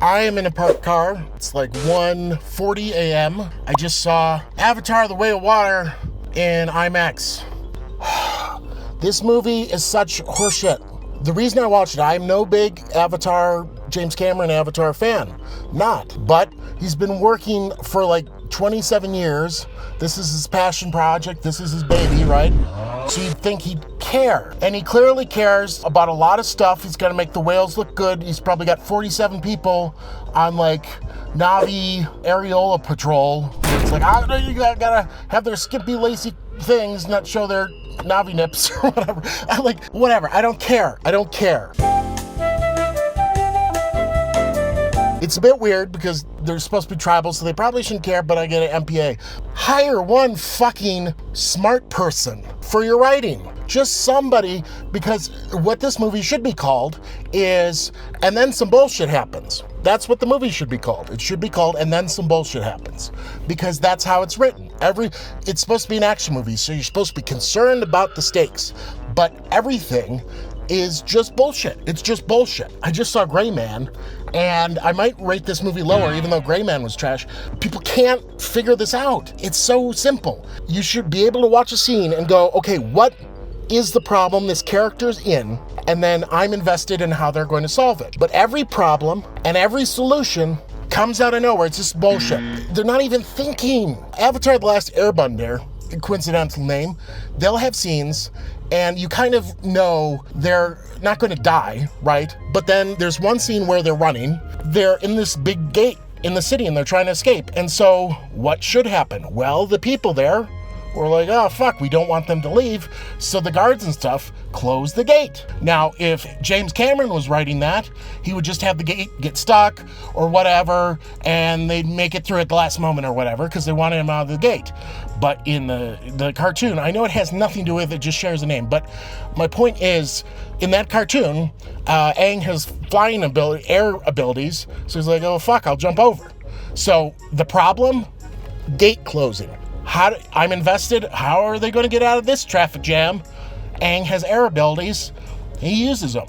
I am in a parked car. It's like 1:40 a.m. I just saw Avatar: The Way of Water in IMAX. This movie is such horseshit. The reason I watched it, I'm no big Avatar, James Cameron Avatar fan. Not. But he's been working for like 27 years. This is his passion project. This is his baby, right? So you'd think he'd care. And he clearly cares about a lot of stuff. He's got to make the whales look good. He's probably got 47 people on like Navi Areola patrol. It's like, you gotta have their skimpy, lacy things, not show their Navi nips or whatever. I'm like, whatever. I don't care. It's a bit weird because they're supposed to be tribal, so they probably shouldn't care, but I get an MPA. Hire one fucking smart person for your writing. Just somebody, because what this movie should be called is, and then some bullshit happens. That's what the movie should be called. It should be called, and then some bullshit happens. Because that's how it's written. It's supposed to be an action movie, so you're supposed to be concerned about the stakes. But everything is just bullshit. It's just bullshit. I just saw Gray Man, and I might rate this movie lower, even though Gray Man was trash. People can't figure this out. It's so simple. You should be able to watch a scene and go, okay, what is the problem this character's in? And then I'm invested in how they're going to solve it. But every problem and every solution comes out of nowhere. It's just bullshit. They're not even thinking. Avatar: The Last Airbender, coincidental name, they'll have scenes and you kind of know they're not going to die, right? But then there's one scene where they're running. They're in this big gate in the city and they're trying to escape. And so what should happen? Well, the people there were like, oh, fuck, we don't want them to leave. So the guards and stuff close the gate. Now, if James Cameron was writing that, he would just have the gate get stuck or whatever, and they'd make it through at the last moment or whatever, because they wanted him out of the gate. But in the cartoon, I know it has nothing to do with it, just shares a name. But my point is, in that cartoon, Aang has flying air abilities. So he's like, oh, fuck, I'll jump over. So the problem, gate closing. I'm invested. How are they going to get out of this traffic jam? Aang has air abilities. He uses them.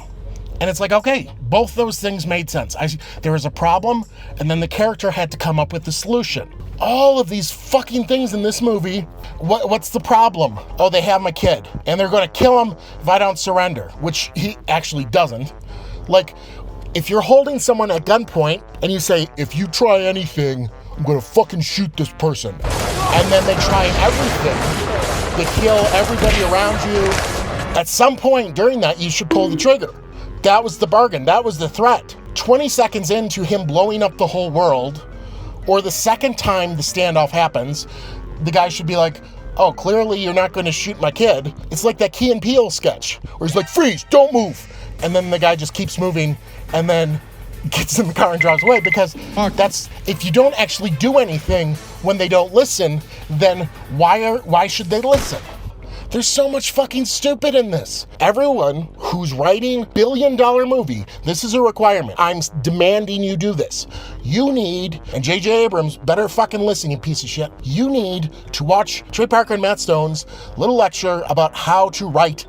And it's like, okay, both those things made sense. There was a problem, and then the character had to come up with the solution. All of these fucking things in this movie, what's the problem? Oh, they have my kid, and they're going to kill him if I don't surrender, which he actually doesn't. Like, if you're holding someone at gunpoint, and you say, if you try anything, I'm going to fucking shoot this person. And then they try everything. They kill everybody around you. At some point during that, you should pull the trigger. That was the bargain. That was the threat. 20 seconds into him blowing up the whole world, or the second time the standoff happens, the guy should be like, oh, clearly you're not going to shoot my kid. It's like that Key and Peele sketch where he's like, freeze, don't move. And then the guy just keeps moving and then gets in the car and drives away, because that's, if you don't actually do anything when they don't listen, then why should they listen? There's so much fucking stupid in this. Everyone who's writing billion-dollar movie, this is a requirement. I'm demanding you do this. You need, and J.J. Abrams better fucking listen, you piece of shit. You need to watch Trey Parker and Matt Stone's little lecture about how to write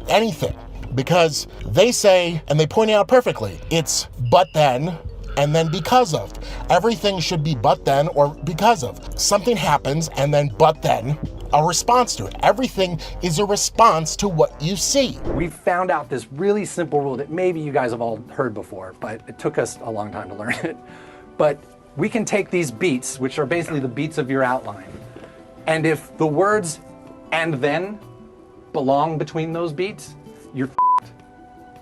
anything. Because they say, and they point it out perfectly, it's but then, and then because of. Everything should be but then or because of. Something happens, and then but then, a response to it. Everything is a response to what you see. We found out this really simple rule that maybe you guys have all heard before, but it took us a long time to learn it. But we can take these beats, which are basically the beats of your outline, and if the words and then belong between those beats, you're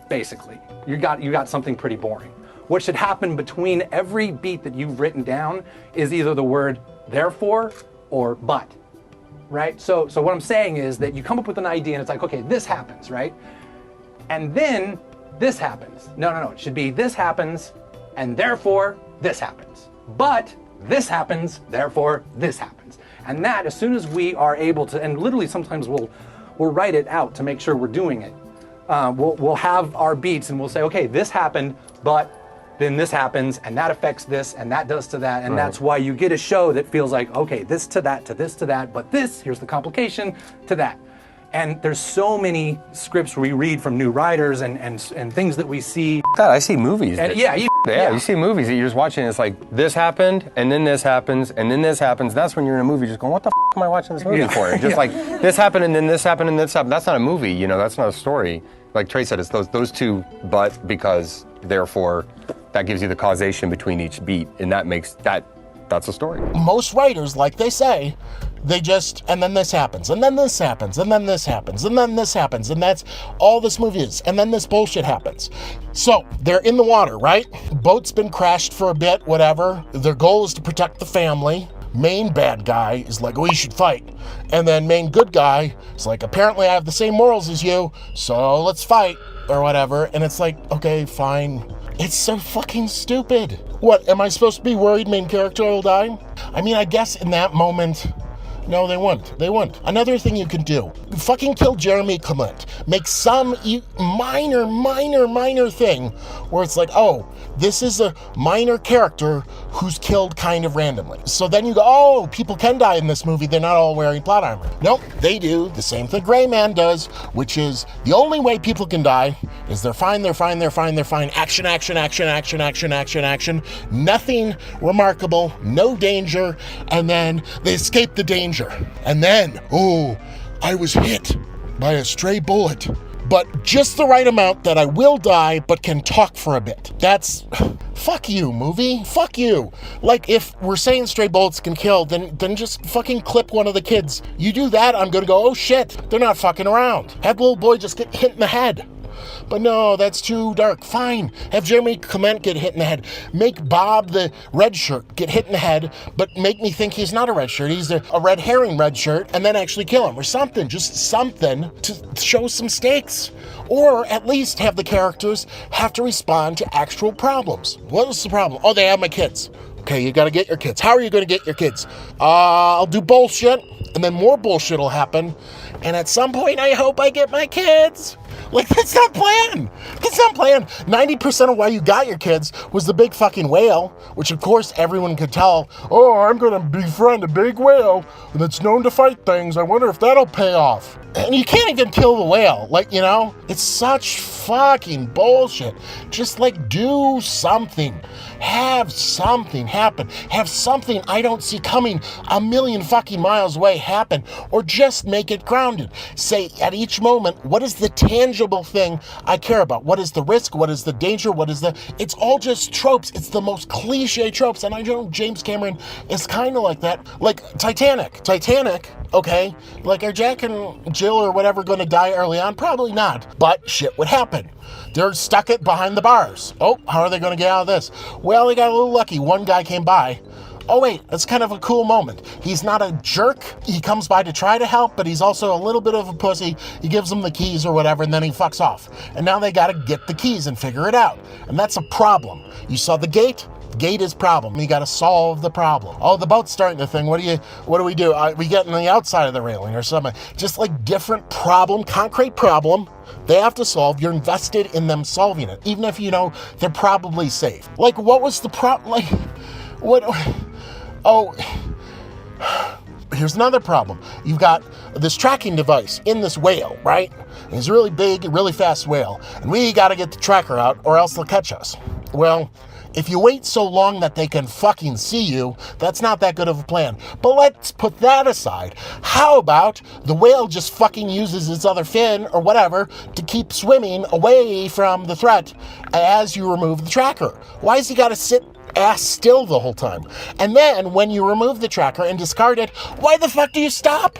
basically. You got something pretty boring. What should happen between every beat that you've written down is either the word therefore or but, right? So what I'm saying is that you come up with an idea and it's like, okay, this happens, right? And then this happens. No, it should be this happens and therefore this happens. But this happens, therefore this happens. And that, as soon as we are able to, and literally sometimes we'll write it out to make sure we're doing it. We'll have our beats and we'll say, okay, this happened, but then this happens, and that affects this, and that does to that, and right. That's why you get a show that feels like, okay, this to that, to this to that, but this, here's the complication, to that. And there's so many scripts we read from new writers and things that we see. God, I see movies. And yeah, you Yeah, you see movies that you're just watching, and it's like, this happened, and then this happens, and then this happens. That's when you're in a movie just going, what the am I watching this movie for? Just like, this happened, and then this happened, and this happened. That's not a movie, you know, that's not a story. Like Trey said, it's those two, but because, therefore, that gives you the causation between each beat, and that makes that's a story. Most writers, like they say, they just, and then this happens, and then this happens, and then this happens, and then this happens, and that's all this movie is, and then this bullshit happens. So, they're in the water, right? Boat's been crashed for a bit, whatever. Their goal is to protect the family. Main bad guy is like, we should fight. And then main good guy is like, apparently I have the same morals as you, so let's fight, or whatever. And it's like, okay, fine. It's so fucking stupid. What, am I supposed to be worried main character will die? I mean, I guess in that moment, no, they wouldn't. They wouldn't. Another thing you can do, fucking kill Jeremy Clement. Make some minor thing where it's like, oh, this is a minor character who's killed kind of randomly. So then you go, oh, people can die in this movie. They're not all wearing plot armor. Nope, they do the same thing Gray Man does, which is the only way people can die is they're fine. Action. Nothing remarkable, no danger, and then they escape the danger. And then, oh, I was hit by a stray bullet, but just the right amount that I will die, but can talk for a bit. That's, fuck you, movie, fuck you. Like, if we're saying stray bullets can kill, then just fucking clip one of the kids. You do that, I'm gonna go, oh shit, they're not fucking around. Have the little boy just get hit in the head. But no, that's too dark. Fine. Have Jeremy Clement get hit in the head. Make Bob the red shirt get hit in the head, but make me think he's not a red shirt. He's a red herring red shirt, and then actually kill him or something. Just something to show some stakes. Or at least have the characters have to respond to actual problems. What was the problem? Oh, they have my kids. Okay, you gotta get your kids. How are you gonna get your kids? I'll do bullshit, and then more bullshit will happen. And at some point, I hope I get my kids. Like, that's not planned. That's not planned. 90% of why you got your kids was the big fucking whale, which of course everyone could tell, oh, I'm gonna befriend a big whale that's known to fight things. I wonder if that'll pay off. And you can't even kill the whale. Like, you know, it's such fucking bullshit. Just like do something. Have something happen. Have something I don't see coming a million fucking miles away happen. Or just make it grounded. Say at each moment, what is the tangible thing I care about? What is the risk? What is the danger? It's all just tropes. It's the most cliche tropes. And I know James Cameron is kind of like that. Like Titanic, okay? Like, are Jack and Jill or whatever going to die early on? Probably not. But shit would happen. They're stuck behind the bars. Oh, how are they going to get out of this? Well, they got a little lucky. One guy came by. Oh wait, that's kind of a cool moment. He's not a jerk. He comes by to try to help, but he's also a little bit of a pussy. He gives them the keys or whatever, and then he fucks off. And now they got to get the keys and figure it out. And that's a problem. You saw the gate? Gate is problem. You got to solve the problem. Oh, the boat's starting to thing. What do we do? We get on the outside of the railing or something. Just like different problem, concrete problem they have to solve. You're invested in them solving it, even if you know they're probably safe. Like, what was the problem? Like, what? Oh, here's another problem. You've got this tracking device in this whale, right? And it's a really big, really fast whale. And we got to get the tracker out or else they'll catch us. Well, if you wait so long that they can fucking see you, that's not that good of a plan. But let's put that aside. How about the whale just fucking uses its other fin or whatever to keep swimming away from the threat as you remove the tracker? Why has he got to sit ass still the whole time? And then when you remove the tracker and discard it, why the fuck do you stop?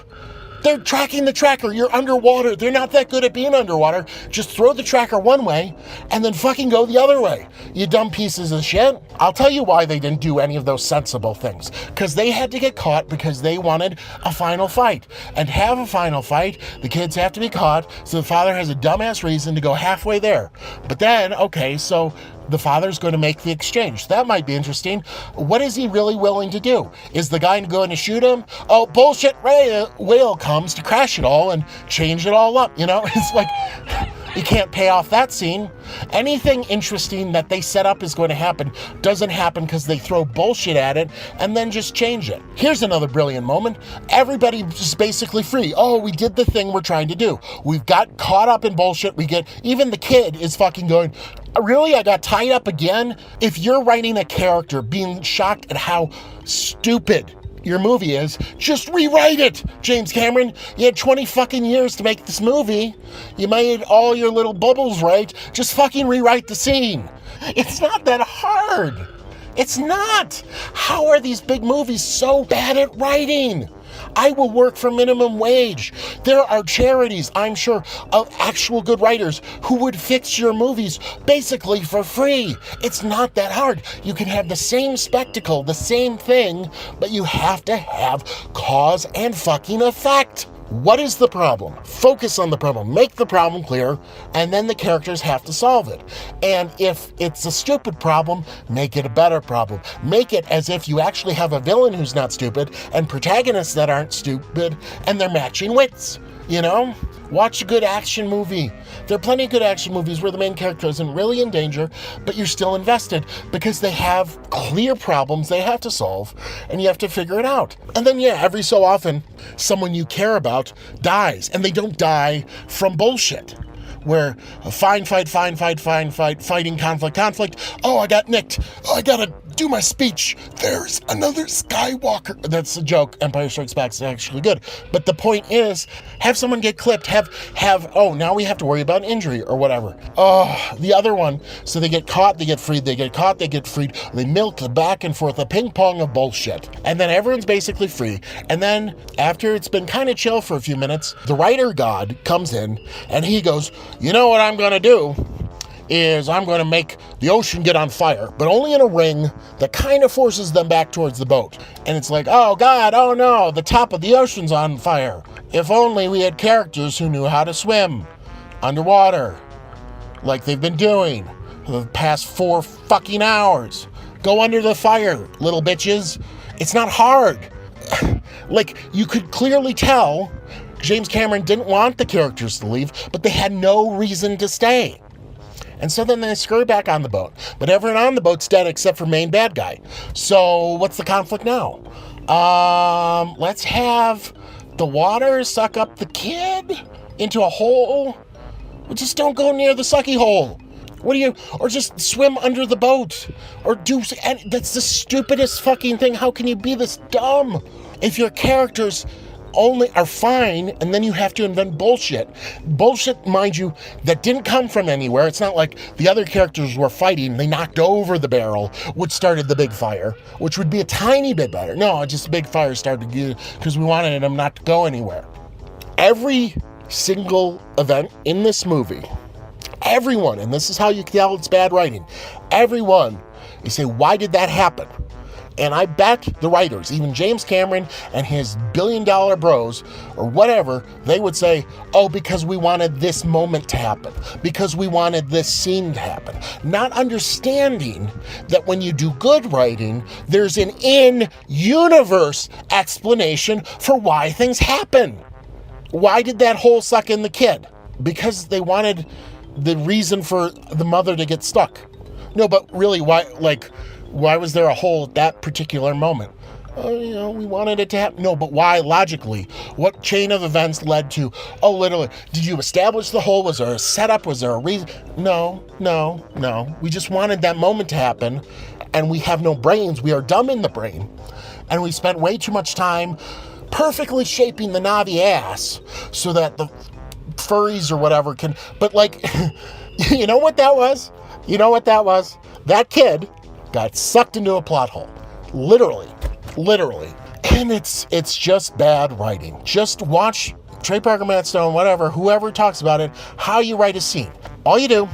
They're tracking the tracker. You're underwater. They're not that good at being underwater. Just throw the tracker one way and then fucking go the other way. You dumb pieces of shit. I'll tell you why they didn't do any of those sensible things. Because they had to get caught because they wanted a final fight. And to have a final fight, the kids have to be caught, so the father has a dumbass reason to go halfway there. But then, okay, so the father's going to make the exchange. That might be interesting. What is he really willing to do? Is the guy going to shoot him? Oh, bullshit, whale comes to crash it all and change it all up. You know, it's like, You can't pay off that scene. Anything interesting that they set up is going to happen doesn't happen because they throw bullshit at it and then just change it. Here's another brilliant moment. Everybody is basically free. Oh, we did the thing we're trying to do. We've got caught up in bullshit. Even the kid is fucking going, really? I got tied up again? If you're writing a character being shocked at how stupid your movie is, just rewrite it, James Cameron. You had 20 fucking years to make this movie. You made all your little bubbles right. Just fucking rewrite the scene. It's not that hard. It's not. How are these big movies so bad at writing? I will work for minimum wage. There are charities, I'm sure, of actual good writers who would fix your movies basically for free. It's not that hard. You can have the same spectacle, the same thing, but you have to have cause and fucking effect. What is the problem? Focus on the problem. Make the problem clear, and then the characters have to solve it. And if it's a stupid problem, make it a better problem. Make it as if you actually have a villain who's not stupid and protagonists that aren't stupid, and they're matching wits. You know? Watch a good action movie. There are plenty of good action movies where the main character isn't really in danger, but you're still invested because they have clear problems they have to solve, and you have to figure it out. And then, every so often, someone you care about dies, and they don't die from bullshit. Where fighting, conflict. Oh, I got nicked. Oh, I gotta do my speech. There's another Skywalker. That's a joke. Empire Strikes Back is actually good. But the point is, have someone get clipped. Now we have to worry about injury or whatever. Oh, the other one. So they get caught, they get freed, they get caught, they get freed. They milk the back and forth, a ping pong of bullshit. And then everyone's basically free. And then after it's been kind of chill for a few minutes, the writer god comes in and he goes, you know what I'm going to do is I'm going to make the ocean get on fire, but only in a ring that kind of forces them back towards the boat. And it's like, oh God, oh no, the top of the ocean's on fire. If only we had characters who knew how to swim underwater, like they've been doing for the past 4 fucking hours. Go under the fire, little bitches. It's not hard. Like, you could clearly tell James Cameron didn't want the characters to leave, but they had no reason to stay. And so then they scurry back on the boat. But everyone on the boat's dead except for main bad guy. So what's the conflict now? Let's have the water suck up the kid into a hole. Well, just don't go near the sucky hole. Or just swim under the boat. And that's the stupidest fucking thing. How can you be this dumb? If your characters only are fine, and then you have to invent bullshit. Bullshit, mind you, that didn't come from anywhere. It's not like the other characters were fighting, they knocked over the barrel, which started the big fire, which would be a tiny bit better. No, just a big fire started because we wanted them not to go anywhere. Every single event in this movie, everyone, and this is how you can tell it's bad writing, everyone, you say, why did that happen? And I bet the writers, even James Cameron and his billion-dollar bros, or whatever, they would say, oh, because we wanted this moment to happen, because we wanted this scene to happen. Not understanding that when you do good writing, there's an in-universe explanation for why things happen. Why did that hole suck in the kid? Because they wanted the reason for the mother to get stuck. No, but really, why was there a hole at that particular moment? We wanted it to happen. No, but why logically? What chain of events led to, literally, did you establish the hole? Was there a setup? Was there a reason? No. We just wanted that moment to happen, and we have no brains. We are dumb in the brain, and we spent way too much time perfectly shaping the Navi ass so that the furries or whatever can, but you know what that was? That kid got sucked into a plot hole. Literally. And it's just bad writing. Just watch Trey Parker, Matt Stone, whatever, whoever talks about it, how you write a scene. All you do,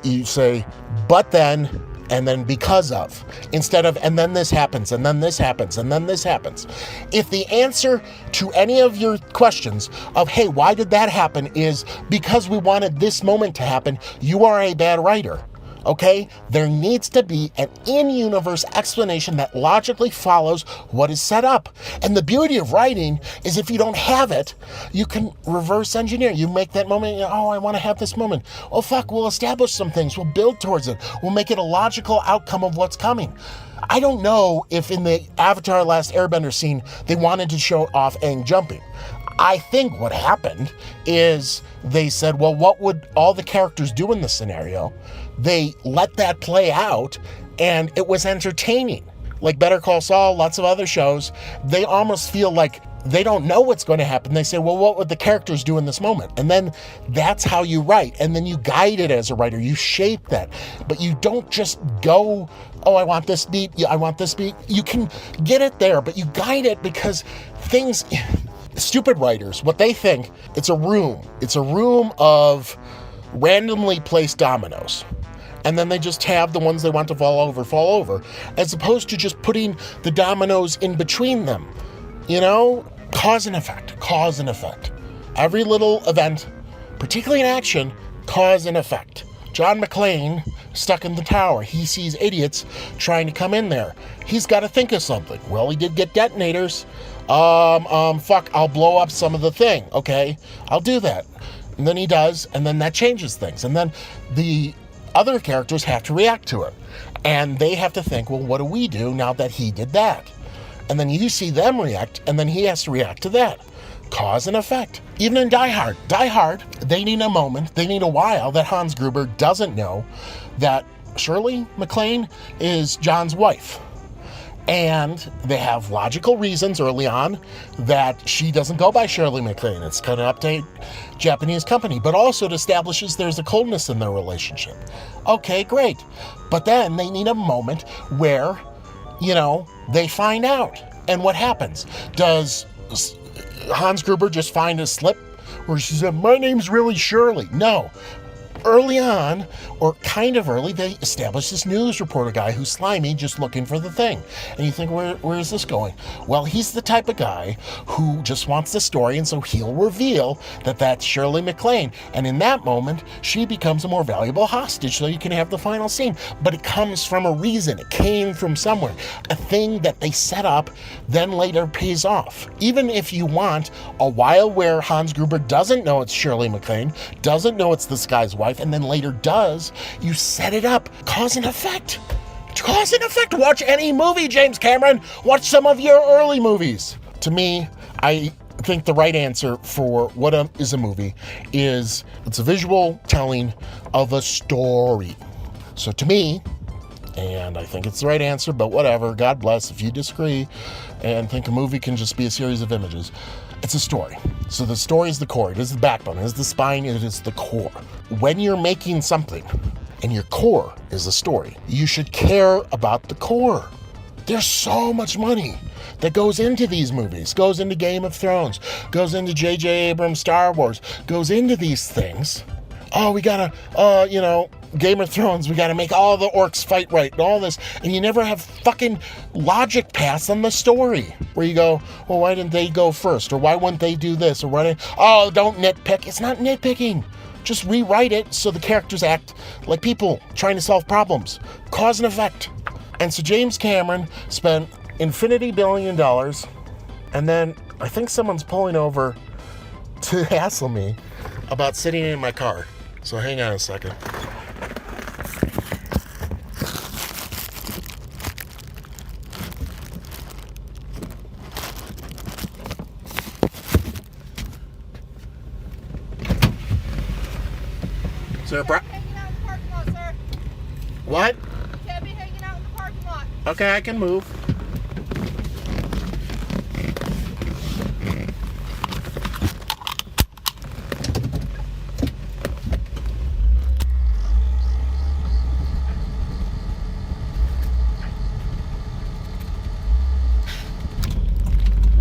you say, but then, and then because of, instead of, and then this happens, and then this happens, and then this happens. If the answer to any of your questions of, hey, why did that happen, is because we wanted this moment to happen, you are a bad writer. Okay? There needs to be an in-universe explanation that logically follows what is set up. And the beauty of writing is if you don't have it, you can reverse engineer. You make that moment, oh, I want to have this moment. Oh, fuck, we'll establish some things. We'll build towards it. We'll make it a logical outcome of what's coming. I don't know if in the Avatar Last Airbender scene, they wanted to show off Aang jumping. I think what happened is they said, well, what would all the characters do in this scenario? They let that play out, and it was entertaining. Like Better Call Saul, lots of other shows, they almost feel like they don't know what's going to happen. They say, well, what would the characters do in this moment? And then that's how you write. And then you guide it as a writer. You shape that. But you don't just go, oh, I want this beat. Yeah, I want this beat. You can get it there, but you guide it because things... Stupid writers, what they think, it's a room. It's a room of randomly placed dominoes. And then they just have the ones they want to fall over, as opposed to just putting the dominoes in between them. You know, cause and effect. Every little event, particularly in action, cause and effect. John McClane, stuck in the tower. He sees idiots trying to come in there. He's got to think of something. Well, he did get detonators. Fuck, I'll blow up some of the thing. Okay, I'll do that. And then he does, and then that changes things. And then the other characters have to react to it. And they have to think, well, what do we do now that he did that? And then you see them react, and then he has to react to that. Cause and effect. Even in Die Hard, they need a moment, they need a while that Hans Gruber doesn't know that Shirley MacLaine is John's wife. And they have logical reasons early on that she doesn't go by Shirley MacLaine. It's kind of up to a Japanese company, but also it establishes there's a coldness in their relationship. Okay, great. But then they need a moment where, they find out. And what happens? Does Hans Gruber just find a slip where she said, my name's really Shirley? No. Early on, or kind of early, they establish this news reporter guy who's slimy, just looking for the thing. And you think, where is this going? Well, he's the type of guy who just wants the story, and so he'll reveal that that's Shirley MacLaine. And in that moment, she becomes a more valuable hostage, so you can have the final scene. But it comes from a reason. It came from somewhere. A thing that they set up, then later pays off. Even if you want a while where Hans Gruber doesn't know it's Shirley MacLaine, doesn't know it's this guy's wife, and then later does, you set it up. Cause and effect. Cause and effect. Watch any movie, James Cameron. Watch some of your early movies. To me, I think the right answer for what is a movie is it's a visual telling of a story. So to me, and I think it's the right answer, but whatever, God bless if you disagree and think a movie can just be a series of images. It's a story. So the story is the core. It is the backbone. It is the spine. It is the core. When you're making something and your core is a story, you should care about the core. There's so much money that goes into these movies, goes into Game of Thrones, goes into J.J. Abrams' Star Wars, goes into these things. Oh, we gotta, Game of Thrones, we gotta make all the orcs fight right and all this, and you never have fucking logic paths on the story where you go, well, why didn't they go first? Or why wouldn't they do this? Or don't nitpick. It's not nitpicking. Just rewrite it so the characters act like people trying to solve problems. Cause and effect. And so James Cameron spent infinity $billion, and then I think someone's pulling over to hassle me about sitting in my car. So hang on a second. Sir, hanging out in the parking lot, sir. What? You can't be hanging out in the parking lot. Okay, I can move.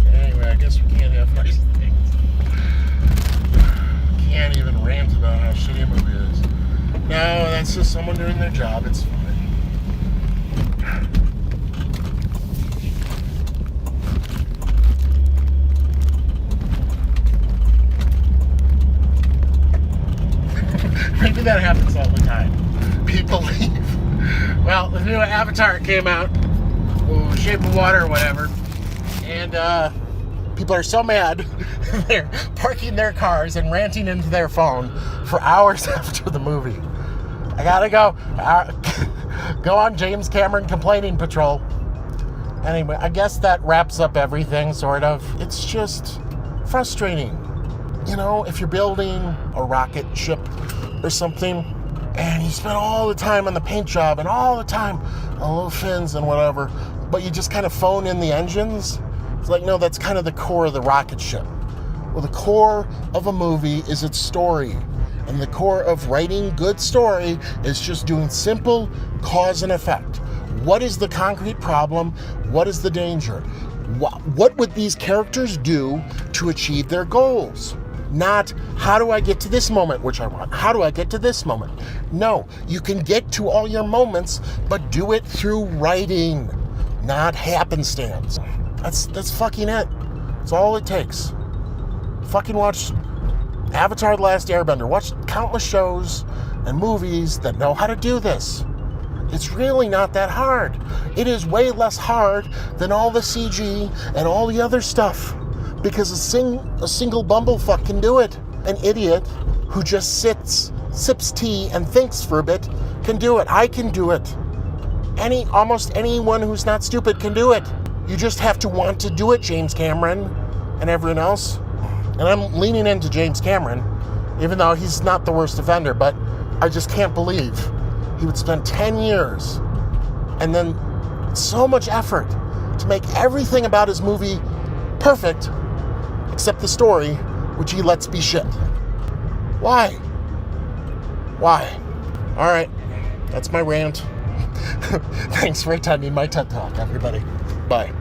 Anyway, I guess we can't have nice things. Can't even rant about how shitty a movie is. No, that's just someone doing their job. It's fine. Maybe that happens all the time. nobody believe. Well, the new Avatar came out, Shape of Water or whatever, and people are so mad, they're parking their cars and ranting into their phone for hours after the movie. I gotta go. Go on James Cameron complaining patrol. Anyway, I guess that wraps up everything, sort of. It's just frustrating. You know, if you're building a rocket ship or something, and you spend all the time on the paint job and all the time on little fins and whatever, but you just kind of phone in the engines, it's like, no, that's kind of the core of the rocket ship. Well, the core of a movie is its story. And the core of writing good story is just doing simple cause and effect. What is the concrete problem? What is the danger? What would these characters do to achieve their goals? Not, how do I get to this moment, which I want? How do I get to this moment? No, you can get to all your moments, but do it through writing, not happenstance. That's fucking it. That's all it takes. Fucking watch Avatar: The Last Airbender. Watch countless shows and movies that know how to do this. It's really not that hard. It is way less hard than all the CG and all the other stuff, because a single bumblefuck can do it. An idiot who just sips tea and thinks for a bit can do it. I can do it. Almost anyone who's not stupid can do it. You just have to want to do it, James Cameron and everyone else. And I'm leaning into James Cameron, even though he's not the worst offender, but I just can't believe he would spend 10 years and then so much effort to make everything about his movie perfect, except the story, which he lets be shit. Why? Why? All right, that's my rant. Thanks for attending my TED Talk, everybody. Bye.